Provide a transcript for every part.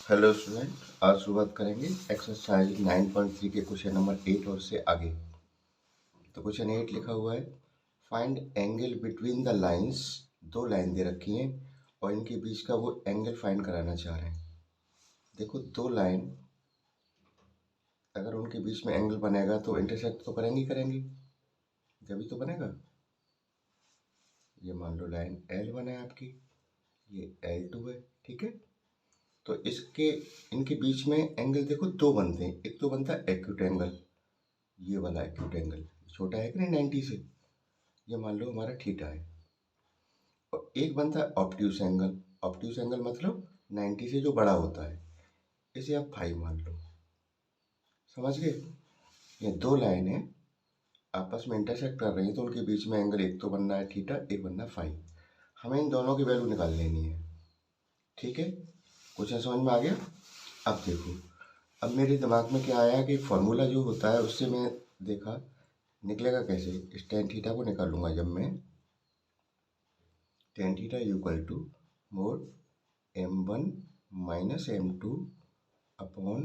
Hello student, आज शुरुआत करेंगे एक्सरसाइज 9.3 के क्वेश्चन नंबर 8 और से आगे। तो क्वेश्चन 8 लिखा हुआ है, find angle between the lines. दो लाइन दे रखी हैं और इनके बीच का वो एंगल फाइंड कराना चाह रहे हैं। देखो, दो लाइन अगर उनके बीच में एंगल बनेगा तो इंटरसेक्ट तो करेंगी करेंगी, जब तो बनेगा। ये मान लो लाइन L1 है आपकी, ये L2 है, ठीक है। तो इनके बीच में एंगल देखो दो बनते हैं। एक तो बनता है एक्यूट एंगल, ये वाला एक्यूट एंगल छोटा है कि नहीं 90 से, ये मान लो हमारा थीटा है। और एक बनता है ऑब्ट्यूस एंगल। ऑब्ट्यूस एंगल मतलब 90 से जो बड़ा होता है, इसे आप फाइव मान लो। समझ गए? ये दो लाइनें आपस में इंटरसेक्ट कर रही हैं तो उनके बीच में एंगल एक तो बनना है थीटा, एक बनना है फाइव। हमें इन दोनों की वैल्यू निकाल लेनी है, ठीक है। क्वेश्चन समझ में आ गया? अब देखो, अब मेरे दिमाग में क्या आया कि फॉर्मूला जो होता है उससे मैं देखा निकलेगा कैसे। इस टेन थीटा को निकालूंगा जब मैं, tan theta equal to mod m1 minus m2 upon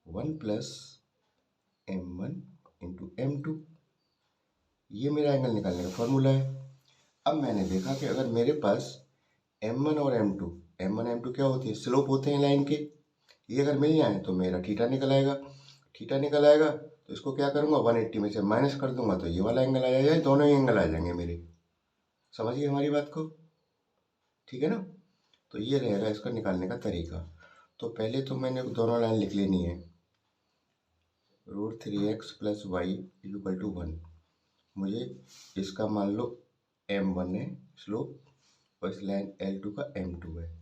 1 plus m1 into m2। ये मेरा एंगल निकालने का फॉर्मूला है। अब मैंने देखा कि अगर मेरे पास m1 और m2, m1 m2 क्या होते हैं? स्लोप होते हैं लाइन के। ये अगर मिल जाए तो मेरा थीटा निकल आएगा। थीटा निकल आएगा तो इसको क्या करूँगा, 180 में से माइनस कर दूंगा तो ये वाला एंगल आ जाएगा। दोनों ही एंगल आ जाएंगे मेरे। समझिए हमारी बात को, ठीक है ना। तो ये रहेगा इसका निकालने का तरीका। तो पहले तो मैंने दोनों लाइन लिख लेनी है। √3x plus Y equal to 1। मुझे इसका मान लो m1 है स्लोप, और इस लाइन L2 का m2 है।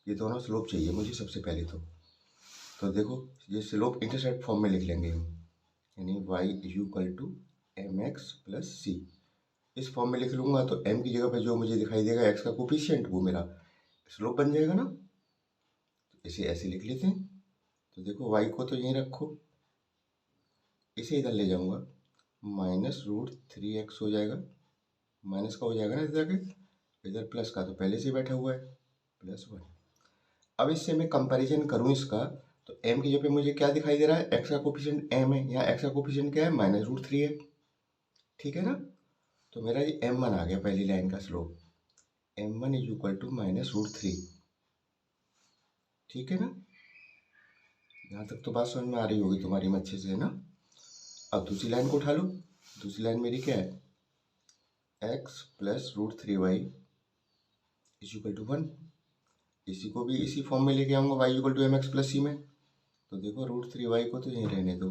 ये दोनों स्लोप चाहिए मुझे सबसे पहले तो देखो, ये स्लोप इंटरसेप्ट फॉर्म में लिख लेंगे हम, यानी y equal to mx plus c. इस फॉर्म में लिख लूँगा तो m की जगह पे जो मुझे दिखाई देगा x का कोफिशिएंट, वो मेरा स्लोप बन जाएगा ना। तो इसे ऐसे लिख लेते हैं। तो देखो y को तो यहीं रखो, इसे इधर ले जाऊँगा, -√3x हो जाएगा। माइनस का हो जाएगा ना इधर जाके, इधर प्लस का तो पहले से बैठा हुआ है, +1। अब इससे मैं कंपैरिजन करूँ इसका, तो m की जगह पे मुझे क्या दिखाई दे रहा है, x का कोफिशिएंट m है, यहाँ x का कोफिशिएंट क्या है, -√3 है, ठीक है ना। तो मेरा ये m1 आ गया, पहली लाइन का slope m1 is equal to -√3, ठीक है ना। यहाँ तक तो बात समझ में आ रही होगी तुम्हारी में अच्छे से, है ना। अब दूसरी लाइन को उठा लो। दूसरी लाइन मेरी क्या है, x plus √3y is equal to 1। इसी को भी इसी फॉर्म में लेके आऊँगा, y equal to mx plus c में। तो देखो √3y को तो यहीं रहने दो,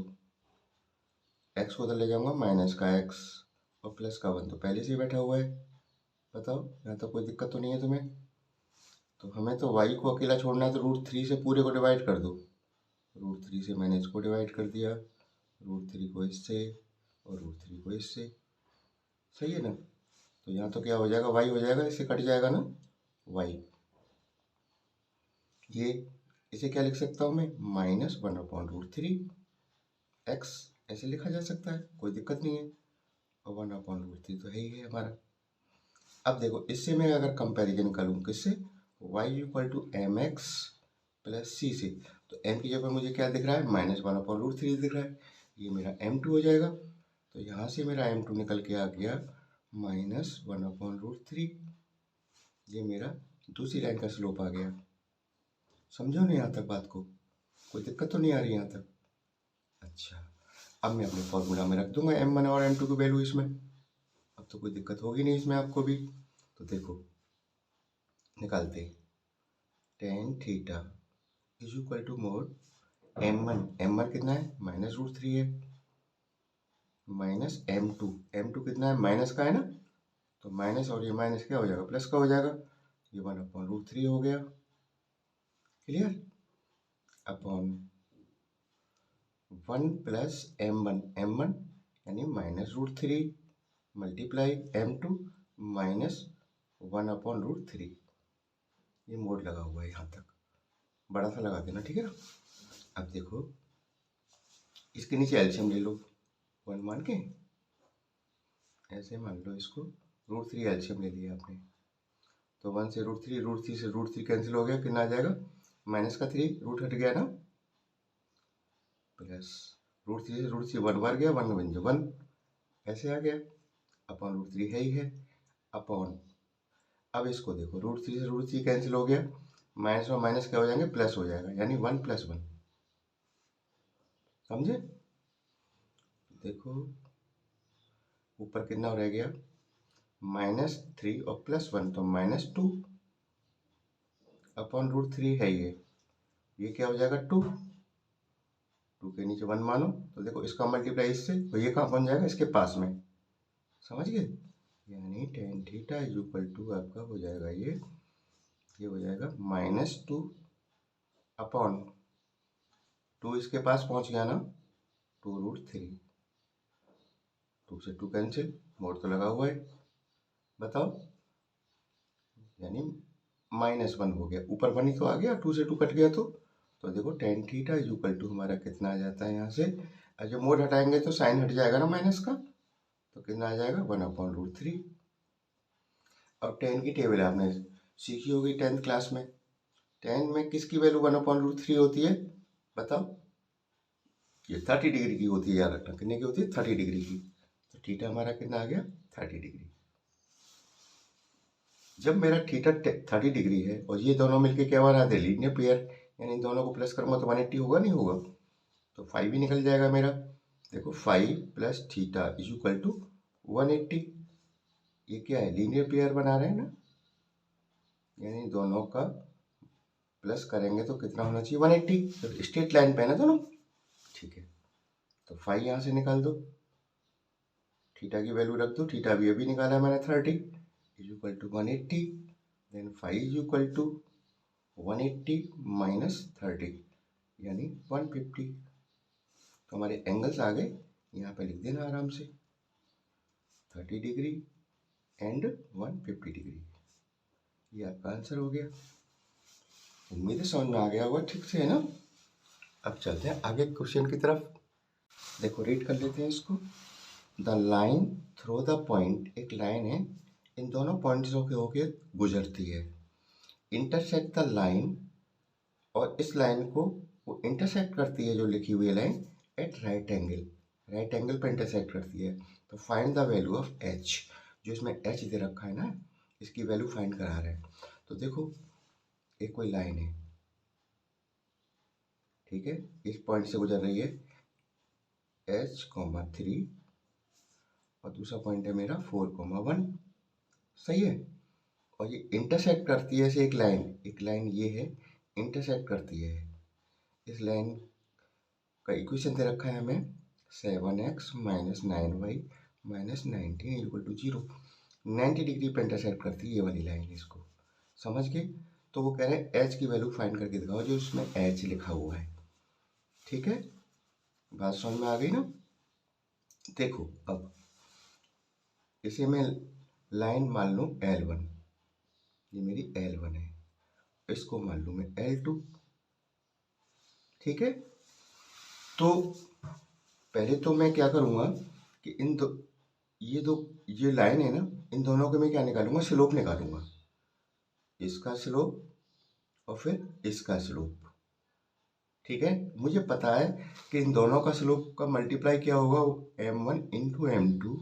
x को उधर ले जाऊँगा, माइनस का x और प्लस का 1 तो पहले से ही बैठा हुआ है। बताओ, यहाँ तक कोई दिक्कत तो नहीं है तुम्हें? तो हमें तो y को अकेला छोड़ना है, तो √3 से पूरे को डिवाइड कर दो। √3 से मैंने इसको डिवाइड कर दिया, √3 को इससे और √3 को इससे, सही है ना। तो यहाँ तो क्या हो जाएगा, y हो जाएगा, इससे कट जाएगा ना y। ये इसे क्या लिख सकता हूँ मैं, -1/√3 x ऐसे लिखा जा सकता है, कोई दिक्कत नहीं है। और 1/√3 तो है ही है हमारा। अब देखो, इससे मैं अगर कंपैरिजन करूँ किससे, y equal to mx plus c से, तो m की जगह मुझे क्या दिख रहा है, -1/√3 दिख रहा है। ये मेरा m2 हो जाएगा। तो यहाँ से मेरा m2 निकल के आ गया -1/√3। ये मेरा दूसरी लाइन का स्लोप आ गया। समझो नहीं यहाँ तक बात को, कोई दिक्कत तो नहीं आ रही यहाँ तक? अच्छा, अब मैं अपने फॉर्मूला में रख दूंगा m1 और m2 की वैल्यू इसमें। अब तो कोई दिक्कत होगी नहीं इसमें आपको भी। तो देखो निकालते, tan theta is equal to mod m1 कितना है, -√3 है, माइनस m2 कितना है, माइनस का है ना, तो माइनस और ये माइनस क्या हो जाएगा, प्लस का हो जाएगा। ये 1/√3 हो गया, क्लियर। अपॉन 1 प्लस m1 यानी -√3 मल्टीप्लाई m2 -1/√3। ये मोड लगा हुआ है, यहाँ तक बड़ा सा लगा देना, ठीक है ना। अब देखो, इसके नीचे एलसीएम ले लो, 1 मान के ऐसे मान लो इसको, √3 एलसीएम ले लिया आपने, तो 1 से √3, √3 से √3 कैंसिल हो गया, कितना आ जाएगा, माइनस का 3 रूट हट गया ना, प्लस √3 से √3 1 बार गया, 1 1 1 ऐसे आ गया, अपॉन √3 है ही है, अपॉन अब इसको देखो √3 से √3 कैंसिल हो गया, माइनस और माइनस क्या हो जाएंगे, प्लस हो जाएगा, यानी 1 + 1, समझे। देखो ऊपर कितना रह गया, -3 और +1 तो -2 अपॉन √3 है ये क्या हो जाएगा 2 के नीचे 1 मानो, तो देखो इसका मल्टीप्लाई इससे, तो ये कहाँ पहुंच जाएगा, इसके पास में, समझ गए। यानी tan थीटा = आपका हो जाएगा ये हो जाएगा -2 अपॉन 2 इसके पास पहुंच गया ना, 2√3, 2 से 2 कैंसिल, मोड तो लगा हुआ है, बताओ, यानी -1 हो गया, ऊपर 1 ही तो आ गया, 2 से 2 कट गया तो देखो tan थीटा = हमारा कितना आ जाता है यहाँ से, और जब मोड हटाएंगे तो साइन हट जाएगा ना माइनस का, तो कितना आ जाएगा 1/√3। और tan की टेबल आपने सीखी होगी 10th क्लास में, tan में किसकी वैल्यू 1/√3 होती है, बताओ, ये 30 डिग्री की होती है, याद रखना कितने की होती है, 30 डिग्री की, तो थीटा हमारा कितना आ गया 30 डिग्री। जब मेरा थीटा 30 डिग्री है और ये दोनों मिलके क्या बनाते हैं, लीनियर पेयर, यानी इन दोनों को प्लस करूंगा तो 180 होगा, नहीं होगा, तो 5 भी निकल जाएगा मेरा, देखो 5 + थीटा = 180, ये क्या है, लीनियर पेयर बना रहे हैं ना, यानी दोनों का प्लस करेंगे तो कितना होना चाहिए 180, तो स्ट्रेट लाइन पे है ना दोनों, ठीक है, तो 5 यहाँ से निकाल दो, थीटा की वैल्यू रख दो, थीटा भी अभी निकाला मैंने 30 = 180, देन 5 = 180 - 30 यानी 150, तो हमारे एंगल्स आ गए, यहाँ पे लिख देना आराम से 30 डिग्री एंड 150 डिग्री, ये आपका आंसर हो गया। उम्मीद है समझ में आ गया होगा ठीक से, है ना। अब चलते हैं आगे क्वेश्चन की तरफ, देखो रीड कर लेते हैं इसको। The line through the point, एक लाइन है, इन दोनों पॉइंट्स के होके गुजरती है, इंटरसेक्ट द लाइन, और इस लाइन को वो इंटरसेक्ट करती है, जो लिखी हुई है लाइन, एट राइट एंगल पर इंटरसेक्ट करती है, तो find the value of H, जो इसमें एच दे रखा है ना, इसकी वैल्यू फाइंड करा रहे हैं। तो देखो एक कोई लाइन है, ठीक है, इस पॉइंट से गुजर रही है h,3 और दूसरा पॉइंट है मेरा 4,1, सही है, और ये इंटरसेक्ट करती है ऐसे एक लाइन ये है, इंटरसेक्ट करती है, इस लाइन का इक्वेशन दे रखा है हमें 7x - 9y - 19 = 0, 90 डिग्री पे इंटरसेक्ट करती है ये वाली लाइन, इसको समझ गए। तो वो कह रहे हैं एच की वैल्यू फाइंड करके दिखाओ, जो इसमें एच लिखा हुआ है, ठीक है, बात समझ में आ गई ना। देखो अब इसे मैं लाइन मान लूँ L1, ये मेरी L1 है, इसको मान लूँ मैं L2, ठीक है। तो पहले तो मैं क्या करूँगा कि ये लाइन है ना, इन दोनों के मैं क्या निकालूंगा, स्लोप निकालूंगा, इसका स्लोप और फिर इसका स्लोप, ठीक है। मुझे पता है कि इन दोनों का स्लोप का मल्टीप्लाई क्या होगा, m1 × m2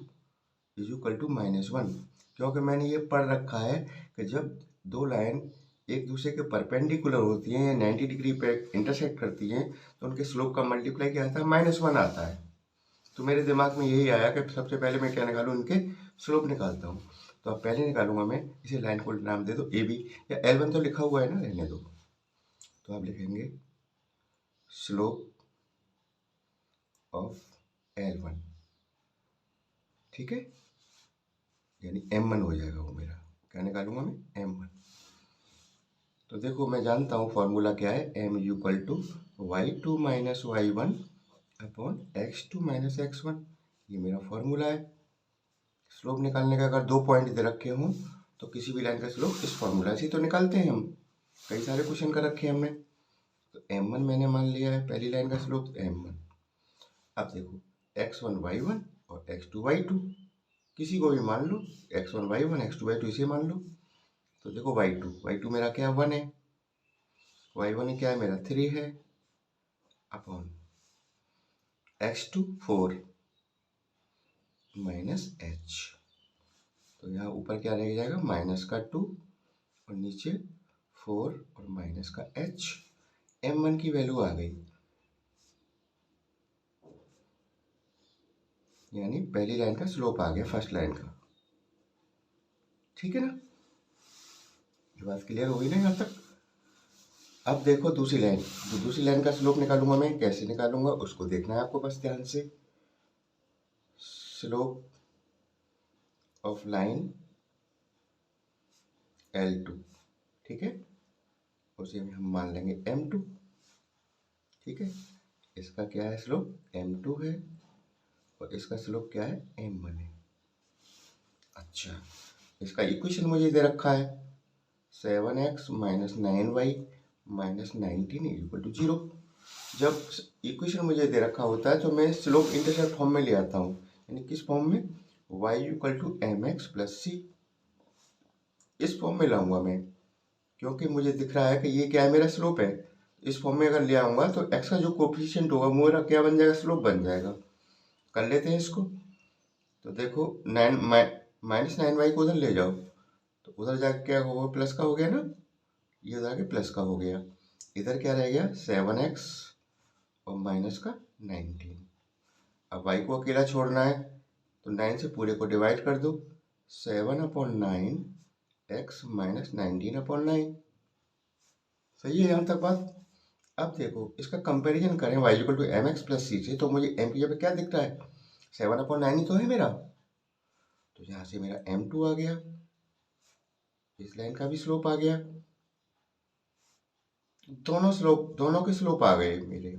= -1, क्योंकि मैंने ये पढ़ रखा है कि जब दो लाइन एक दूसरे के परपेंडिकुलर होती हैं या 90 डिग्री पे इंटरसेक्ट करती हैं, तो उनके स्लोप का मल्टीप्लाई क्या आता है, -1 आता है। तो मेरे दिमाग में यही आया कि सबसे पहले मैं क्या निकालूं, इनके स्लोप निकालता हूँ। तो अब पहले निकालूंगा मैं, इसे लाइन को नाम दे दो ए बी, या L1 तो लिखा हुआ है ना, रहने दो, तो आप लिखेंगे स्लोप ऑफ L1, ठीक है, यानी m1 हो जाएगा वो मेरा, क्या निकालूंगा मैं, m1। तो देखो मैं जानता हूँ फॉर्मूला क्या है, m = y2 - y1 upon x2 - x1, ये मेरा फॉर्मूला है। स्लोप निकालने का अगर दो पॉइंट दे रखे हों तो किसी भी लाइन का स्लोप इस फॉर्मूला से तो निकालते हैं हम, कई सारे क्वेश्चन कर रखे हैं हमने। तो m1 मैंने मान लिया है पहली लाइन का स्लोप, m1। अब देखो x1 y1 और x2 y2, किसी को भी मान लो, x1 y1 x2 y2 इसे मान लो। तो देखो y2 मेरा क्या 1 है, y1 क्या है मेरा 3 है अपॉन x2 4 माइनस h। तो यहाँ ऊपर क्या रह जाएगा माइनस का 2 और नीचे 4 और माइनस का h। m1 की वैल्यू आ गई, यानी पहली लाइन का स्लोप आ गया फर्स्ट लाइन का। ठीक है ना, ये बात क्लियर हो गई ना यहाँ तक। अब देखो दूसरी लाइन, तो दूसरी लाइन का स्लोप निकालूंगा मैं, कैसे निकालूंगा उसको देखना है आपको बस ध्यान से। स्लोप ऑफ लाइन L2, ठीक है, उसे हम मान लेंगे M2। ठीक है, इसका क्या है स्लोप M2 है और इसका स्लोप क्या है M1 है। अच्छा, इसका इक्वेशन मुझे दे रखा है 7x minus 9y minus 19 equal to 0। जब इक्वेशन मुझे दे रखा होता है तो मैं स्लोप इंटरसेप्ट फॉर्म में ले आता हूँ, यानी किस फॉर्म में, y equal to m x plus c, इस फॉर्म में लाऊंगा मैं, क्योंकि मुझे दिख रहा है कि ये क्या है मेरा स्लोप है। इस फॉर्म में अगर ले आऊंगा तो x का जो कोफिशिएंट होगा वो मेरा क्या बन जाएगा, स्लोप बन जाएगा। कर लेते हैं इसको। तो देखो 9 माइनस 9y को उधर ले जाओ तो उधर जाके क्या होगा, प्लस का हो गया ना, ये उधर आके प्लस का हो गया। इधर क्या रह गया 7x और माइनस का 19। अब y को अकेला छोड़ना है तो 9 से पूरे को डिवाइड कर दो, 7/9 x माइनस 19/9। सही है यहाँ तक बात। अब देखो इसका कंपैरिजन करें y equal to m x plus c से, तो मुझे m की जगह क्या दिख रहा है 7/9 ही तो है मेरा, तो यहाँ से मेरा m2 आ गया, इस लाइन का भी स्लोप आ गया। दोनों के स्लोप आ गए मेरे,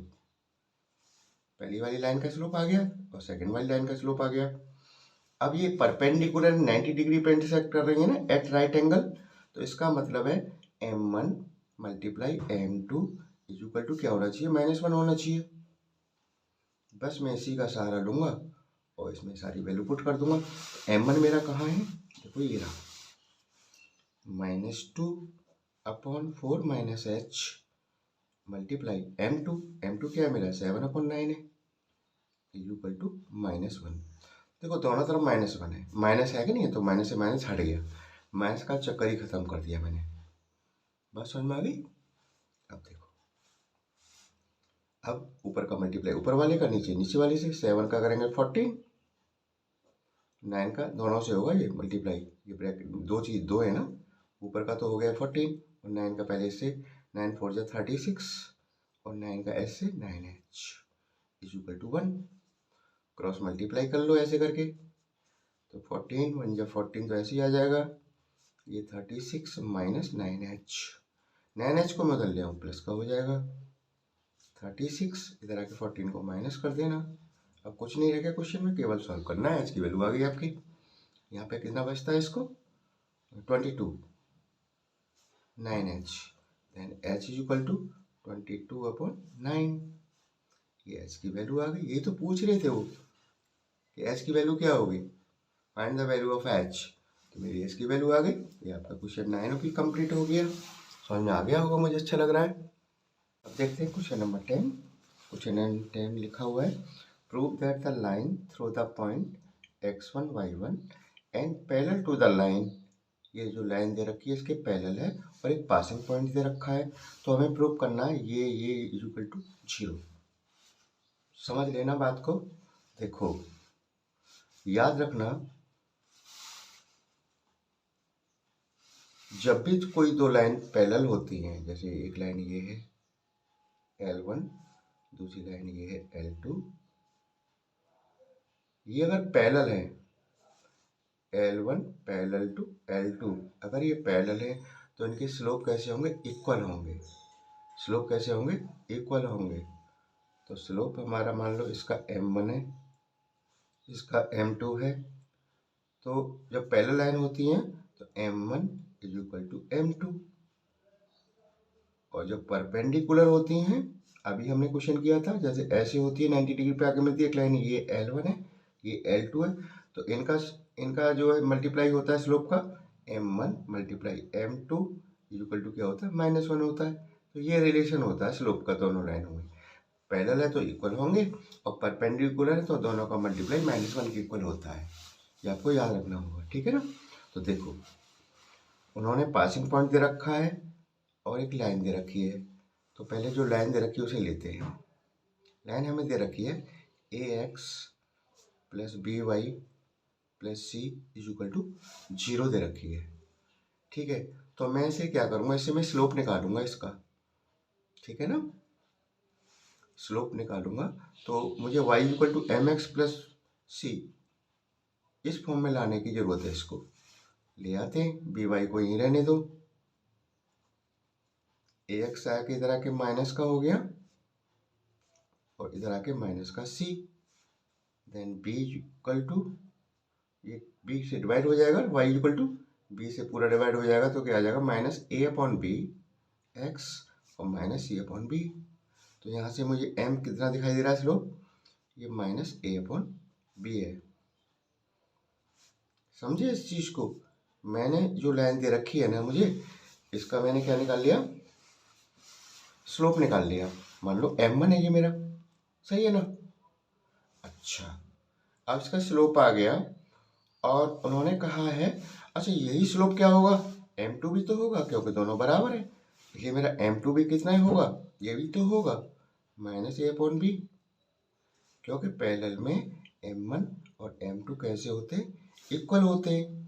पहली वाली लाइन का स्लोप आ गया और सेकंड वाली लाइन का स्लोप आ गया। अब ये परपेंडिकुलर 90 डिग्री पे इंटरसेक्ट कर रही है ना एट राइट एंगल, तो इसका मतलब है m1 multiply m2 is equal to क्या होना चाहिए, -1 होना चाहिए। बस मैं इसी का सहारा लूंगा और इसमें सारी वैल्यू पुट कर दूंगा। m1 मेरा कहाँ है, देखो ये रहा, -2 upon 4 minus h multiply m2 क्या है मेरा 7/9 है इज इक्वल टू -1। देखो दोनों तरफ -1 है, माइनस है कि नहीं है, तो माइनस से माइनस हट गया, माइनस का चक्कर ही खत्म कर दिया मैंने। बात समझ में आ गई। अब देखो, अब ऊपर का मल्टीप्लाई ऊपर वाले का, नीचे वाले से, 7 का करेंगे 14, 9 का दोनों से होगा ये मल्टीप्लाई, ये ब्रैकेट दो चीज दो है ना, ऊपर का तो हो गया 14 और 9 का पहले से 9 4 जा 36 और 9 का ऐसे 9h is equal to 1। Cross multiply कर लो ऐसे करके, तो 14 1 जा 14 तो ऐसे ही आ जाएगा, ये 36 माइनस 9h, 9h को मैं उधर ले आऊँ प्लस का हो जाएगा, 36 इधर आके 14 को माइनस कर देना। अब कुछ नहीं रह गया क्वेश्चन में, केवल सॉल्व करना है। h की वैल्यू आ गई आपकी, यहाँ पे कितना बचता है इसको 22 9h, then h is equal to 22/9। ये h की वैल्यू आ गई, यही तो पूछ रहे थे वो कि h की वैल्यू क्या होगी, find the value of h। तो मेरी h की वैल्यू आ गई, ये आपका क्वेश्चन 9 भी कंप्लीट हो गया। समझ में आ गया होगा, मुझे अच्छा लग रहा है। अब देखते हैं क्वेश्चन नंबर 10। क्वेश्चन नंबर 10 लिखा हुआ है, prove that the line through the point x1 y1 and parallel to the line, ये जो लाइन दे रखी है इसके पैरेलल है और एक पासिंग पॉइंट दे रखा है, तो हमें प्रूव करना है ये इज इक्वल टू 0। समझ लेना बात को। देखो याद रखना, जब भी कोई दो लाइन पैरेलल होती हैं, जैसे एक लाइन ये है L1, दूसरी लाइन ये है L2, ये अगर पैरेलल है L1 पैरेलल टू L2, अगर ये पैरेलल है तो इनके स्लोप कैसे होंगे, इक्वल होंगे। स्लोप कैसे होंगे, इक्वल होंगे। तो स्लोप हमारा मान लो इसका m1 है, इसका m2 है, तो जब पैरेलल लाइन होती हैं तो m1 is equal to m2, और जब परपेंडिकुलर होती हैं, अभी हमने क्वेश्चन किया था जैसे ऐसे होती है 90 डिग्री पे आगे मिलती है एक लाइन, ये L1 है ये L2 है, तो इनका जो है मल्टीप्लाई होता है स्लोप का, m1 multiply m2 is equal to क्या होता है -1 होता है। तो ये रिलेशन होता है स्लोप का दोनों लाइनों में। पैरेलल है तो इक्वल होंगे और परपेंडिकुलर है तो दोनों का मल्टीप्लाई -1 के इक्वल होता है। ये आपको याद रखना होगा, ठीक है ना। तो देखो उन्होंने पासिंग पॉइंट दे रखा है और एक लाइन दे रखी है। तो पहले जो लाइन दे रखी है उसे लेते हैं। लाइन हमें दे रखी है ax plus by plus c equal to 0 दे रखी है, ठीक है। तो मैं इसे क्या करूँगा, इसे मैं स्लोप निकालूंगा इसका, ठीक है ना। स्लोप निकालूंगा तो मुझे y equal to mx plus c इस फॉर्म में लाने की जरूरत है। इसको ले आते हैं, by को यहीं रहने दो, ax आके इधर आके माइनस का हो गया और इधर आके माइनस का c, then b equal to, ये b से डिवाइड हो जाएगा, y इक्वल टू b से पूरा डिवाइड हो जाएगा तो क्या आ जाएगा -a/b x और -c/b। तो यहाँ से मुझे m कितना दिखाई दे रहा है स्लोप, ये -a/b है। समझे इस चीज को। मैंने जो लाइन दे रखी है ना मुझे, इसका मैंने क्या निकाल लिया, स्लोप निकाल लिया। मान लो m1 है ये मेरा, सही है ना। अच्छा अब इसका स्लोप आ गया और उन्होंने कहा है अच्छा यही स्लोप क्या होगा, m2 भी तो होगा क्योंकि दोनों बराबर है। इसलिए मेरा m2 भी कितना ही होगा, ये भी तो होगा -a/b, क्योंकि पैरेलल में m1 और m2 कैसे होते हैं, इक्वल होते हैं।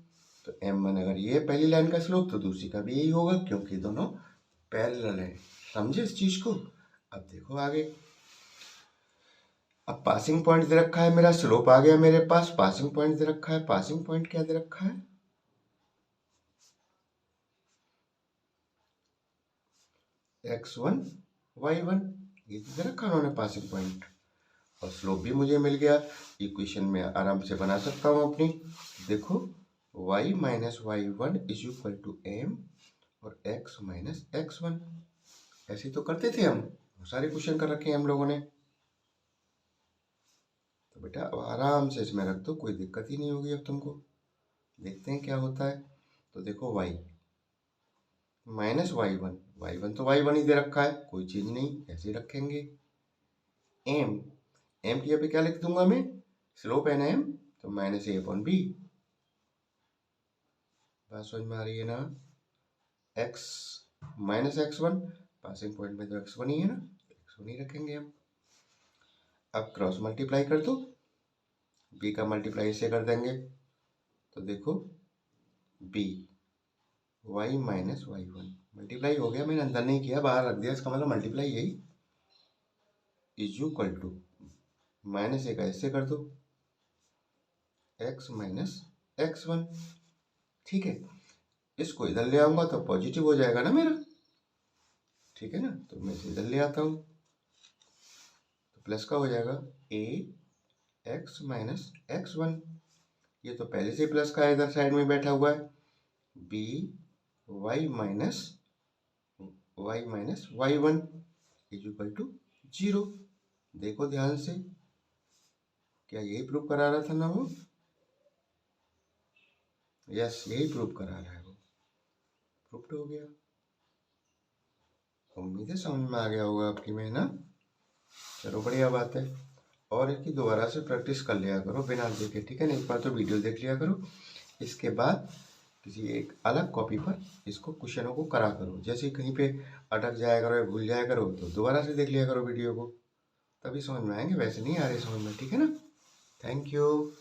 तो m1 अगर ये पहली लाइन का स्लोप तो दूसरी का भी यही होगा क्योंकि दोनों पैरेलल है। समझे इस चीज को। अब देखो आगे, अब पासिंग पॉइंट दे रखा है, मेरा स्लोप आ गया मेरे पास, पासिंग पॉइंट दे रखा है। पासिंग पॉइंट क्या दे रखा है, x1 y1, ये दे रखा उन्होंने पासिंग पॉइंट, और स्लोप भी मुझे मिल गया। इक्वेशन में आराम से बना सकता हूँ अपनी। देखो y minus y1 is equal to m और x माइनस x1, ऐसे तो करते थे हम, सारे क्वेश्चन कर रखे हैं हम लोगों ने। तो बेटा अब आराम से इसमें रख दो, कोई दिक्कत ही नहीं होगी अब तुमको। देखते हैं क्या होता है। तो देखो y माइनस y1 तो y1 ही दे रखा है, कोई चीज नहीं, ऐसे ही रखेंगे। m की यहाँ पे क्या लिख दूंगा मैं, स्लोप है ना m, तो -a/b। बात समझ में आ रही है ना। x minus x1, passing point में तो x1 ही है ना, x1 ही रखेंगे हम। अब क्रॉस मल्टीप्लाई कर दो, b का मल्टीप्लाई इससे कर देंगे तो देखो b y minus y1 multiply हो गया, मैंने अंदर नहीं किया, बाहर रख दिया, इसका मतलब मल्टीप्लाई यही इज इक्वल टू माइनस एक ऐसे कर दो x माइनस x1, ठीक है। इसको इधर ले आऊंगा तो पॉजिटिव हो जाएगा ना मेरा, ठीक है ना। तो मैं इसे इधर ले आता हूँ तो प्लस का हो जाएगा a x माइनस x1, ये तो पहले से प्लस का इधर साइड में बैठा हुआ है, b y minus y1 is equal to 0। देखो ध्यान से, क्या यही प्रूव करा रहा था ना वो, यस यही प्रूव करा रहा है वो, प्रूव्ड हो गया। उम्मीद है समझ में आ गया होगा आपकी में ना। चलो बढ़िया बात है, और इसकी दोबारा से प्रैक्टिस कर लिया करो बिना देखे, ठीक है ना। एक बार तो वीडियो देख लिया करो, इसके बाद किसी एक अलग कॉपी पर इसको क्वेश्चनों को करा करो। जैसे कहीं पे अटक जाया करो या भूल जाया करो तो दोबारा से देख लिया करो वीडियो को, तभी समझ में आएंगे, वैसे नहीं आ रहे समझ में, ठीक है ना। Thank you.